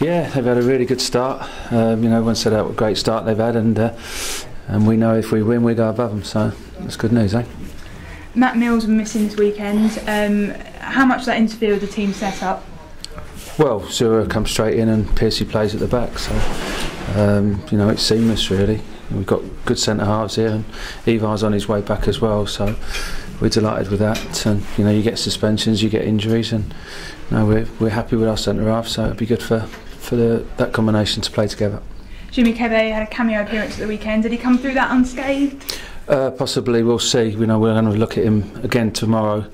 Yeah, they've had a really good start. Everyone said what a great start they've had, and we know if we win, we go above them. So that's good news, eh? Matt Mills was missing this weekend. How much does that interfere with the team setup? Well, Zura comes straight in and Piercy plays at the back, so it's seamless really. We've got good centre halves here, and Ivar's on his way back as well. So we're delighted with that. And you get suspensions, you get injuries, and we're happy with our centre half. So it'd be good for that combination to play together. Jimmy Kebe had a cameo appearance at the weekend. Did he come through that unscathed? Possibly, we'll see. We're going to look at him again tomorrow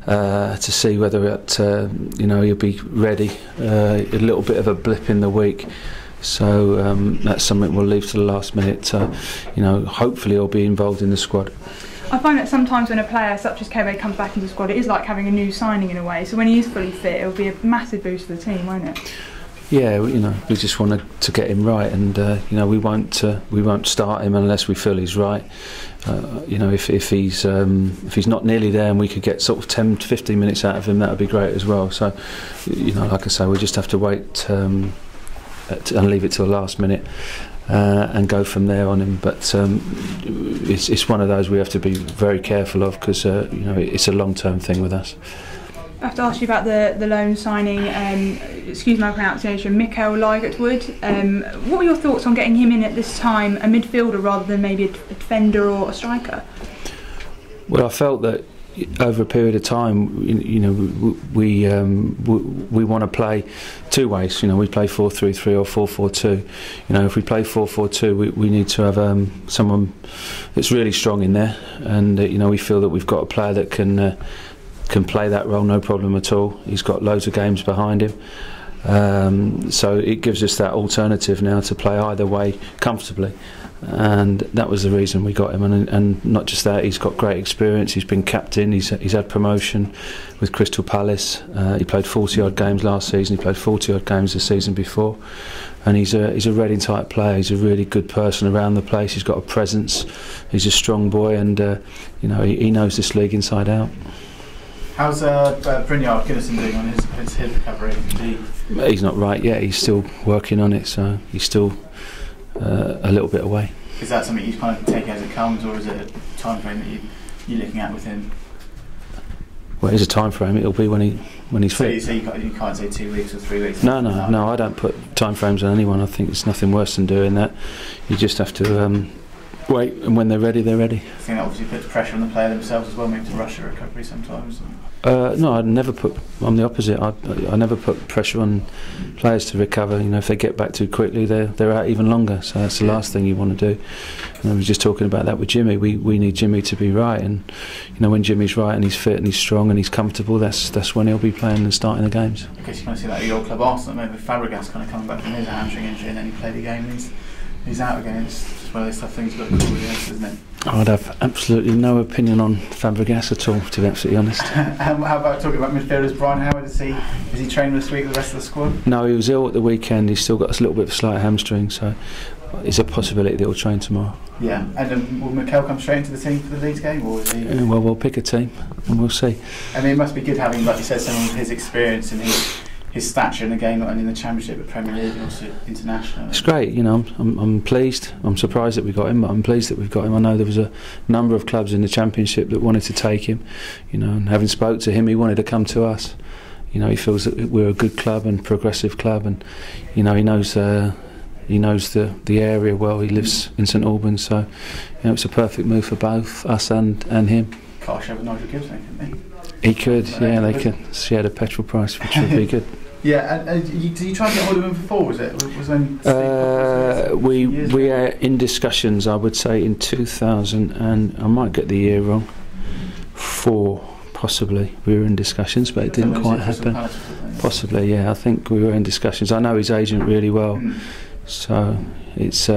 to see whether he'll be ready. A little bit of a blip in the week, so that's something we'll leave to the last minute. Hopefully he'll be involved in the squad. I find that sometimes when a player such as Kebe comes back into the squad, it is like having a new signing in a way. So when he is fully fit, it'll be a massive boost for the team, won't it? Yeah, we just wanted to get him right, and we won't start him unless we feel he's right. If he's not nearly there, and we could get sort of 10 to 15 minutes out of him, that would be great as well. So, like I say, we just have to wait and leave it till the last minute and go from there on him. But it's one of those we have to be very careful of, because it's a long-term thing with us. I have to ask you about the loan signing, excuse my pronunciation, Mikael Ligertwood. What were your thoughts on getting him in at this time, a midfielder rather than maybe a defender or a striker? Well, I felt that over a period of time, we want to play two ways. We play 4-3-3 or 4-4-2. If we play 4-4-2, we need to have someone that's really strong in there, and we feel that we've got a player that can play that role no problem at all. He's got loads of games behind him, so it gives us that alternative now to play either way comfortably, and that was the reason we got him. And not just that, he's got great experience. He's been captain, he's had promotion with Crystal Palace. He played 40 odd games last season, he played 40 odd games the season before, and he's a Reading type player. He's a really good person around the place. He's got a presence, he's a strong boy, and he knows this league inside out. How's Brynjar Kinnison doing on his hip recovery? He's not right yet. He's still working on it, so he's still a little bit away. Is that something you kind of take as it comes, or is it a time frame that you're looking at with him? Well, it is a time frame. It'll be when he's fit. So you can't say 2 weeks or 3 weeks? No. I don't put time frames on anyone. I think it's nothing worse than doing that. You just have to wait, and when they're ready, they're ready. I think that obviously puts pressure on the player themselves as well, maybe to rush a recovery sometimes. No, I'd never put. I'm the opposite. I never put pressure on players to recover. If they get back too quickly, they're out even longer. So that's the last thing you want to do. And I was just talking about that with Jimmy. We need Jimmy to be right, and when Jimmy's right and he's fit and he's strong and he's comfortable, that's when he'll be playing and starting the games. I guess you kind of see that at your club Arsenal, maybe Fabregas kind of coming back from his hamstring injury, and then he played a game and he's out again. It's just one of those tough things you've got to cool against, isn't it? I'd have absolutely no opinion on Fabregas at all, to be absolutely honest. How about talking about midfielders? Brian Howard, is he training this week with the rest of the squad? No, he was ill at the weekend. He's still got a little bit of a slight hamstring, so it's a possibility that he'll train tomorrow. Yeah, and will Mikael come straight into the team for the Leeds game, or is he? Well, we'll pick a team and we'll see. I mean, it must be good having, like you said, someone with his experience and his stature in the game, not only in the Championship but Premier League and also international. It's great, I'm pleased. I'm surprised that we got him, but I'm pleased that we've got him. I know there was a number of clubs in the Championship that wanted to take him, and having spoke to him, he wanted to come to us. He feels that we're a good club and progressive club, and he knows the area well. He lives in St Albans, so it's a perfect move for both us and him. Can't share with Nigel Gibbs, couldn't he could, yeah, they could share the petrol price, which would be good. Yeah, and did you try and get hold of him before? Was when we are in discussions. I would say in 2000, and I might get the year wrong, 4 possibly. We were in discussions, but it didn't quite happen. Possibly, yeah. I think we were in discussions. I know his agent really well, so it's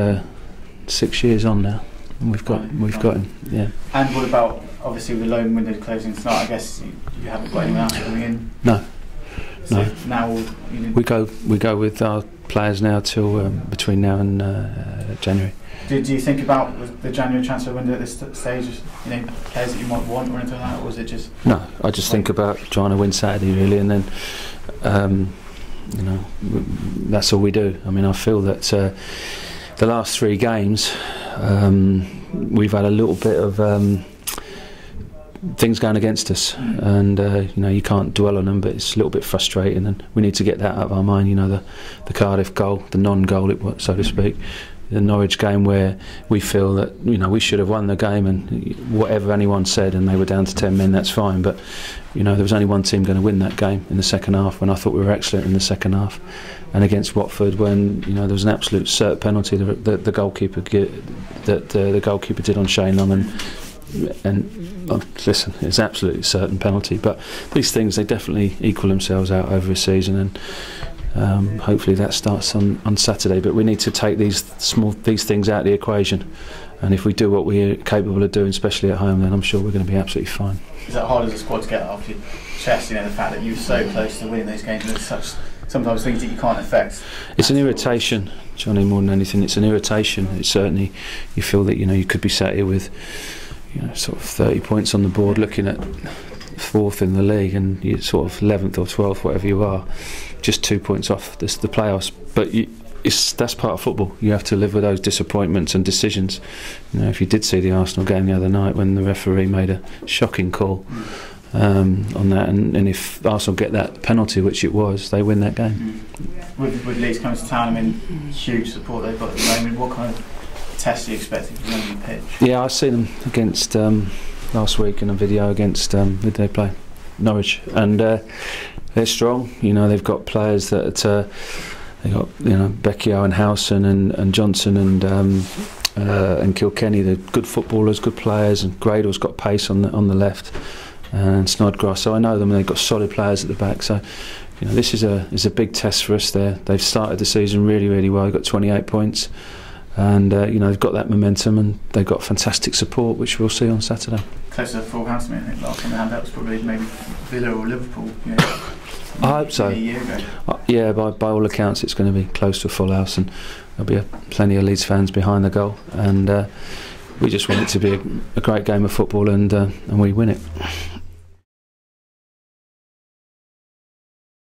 6 years on now, and we've got him. Yeah. And what about obviously with the loan window closing tonight? I guess you haven't got anyone else coming in. No. So no. Now we go with our players now till between now and January. Do you think about the January transfer window at this stage? Players that you might want or anything like that, or was it just? No, I just think about trying to win Saturday really, and then that's all we do. I mean, I feel that the last 3 games we've had a little bit of things going against us, and you can't dwell on them, but it's a little bit frustrating, and we need to get that out of our mind. The Cardiff goal, the non-goal, so to speak, the Norwich game where we feel that we should have won the game, and whatever anyone said, and they were down to 10 men, that's fine, but there was only one team going to win that game in the second half, when I thought we were excellent in the second half. And against Watford, when there was an absolute cert penalty that the goalkeeper the goalkeeper did on Shane Long, and listen, it's absolutely certain penalty, but these things, they definitely equal themselves out over a season, and hopefully that starts on Saturday. But we need to take these things out of the equation, and if we do what we're capable of doing, especially at home, then I'm sure we're going to be absolutely fine. Is that hard as a squad to get off your chest, the fact that you're so close to winning those games, and there's such sometimes things that you can't affect? It's an irritation, Johnny, more than anything. It's an irritation. It's certainly, you feel that you could be sat here with sort of 30 points on the board, looking at 4th in the league, and you're sort of 11th or 12th, whatever you are, just 2 points off the playoffs. But that's part of football. You have to live with those disappointments and decisions. If you did see the Arsenal game the other night, when the referee made a shocking call on that, and if Arsenal get that penalty, which it was, they win that game. With Leeds coming to town, huge support they've got at the moment. What kind of test are you expecting from them on the pitch? Yeah, I see them against last week in a video against who did they play? Norwich, and they're strong. They've got players that they got Becchio and Howson and Johnson and Kilkenny. They're good footballers, good players, and Gradle's got pace on the left, and Snodgrass. So I know them, and they've got solid players at the back. So this is a big test for us. They've started the season really, really well. They've got 28 points. And they've got that momentum, and they've got fantastic support, which we'll see on Saturday. Close to full house, I think last time they had that was probably maybe Villa or Liverpool. I hope so. A year ago. Yeah, by all accounts, it's going to be close to a full house, and there'll be plenty of Leeds fans behind the goal. And we just want it to be a great game of football, and we win it.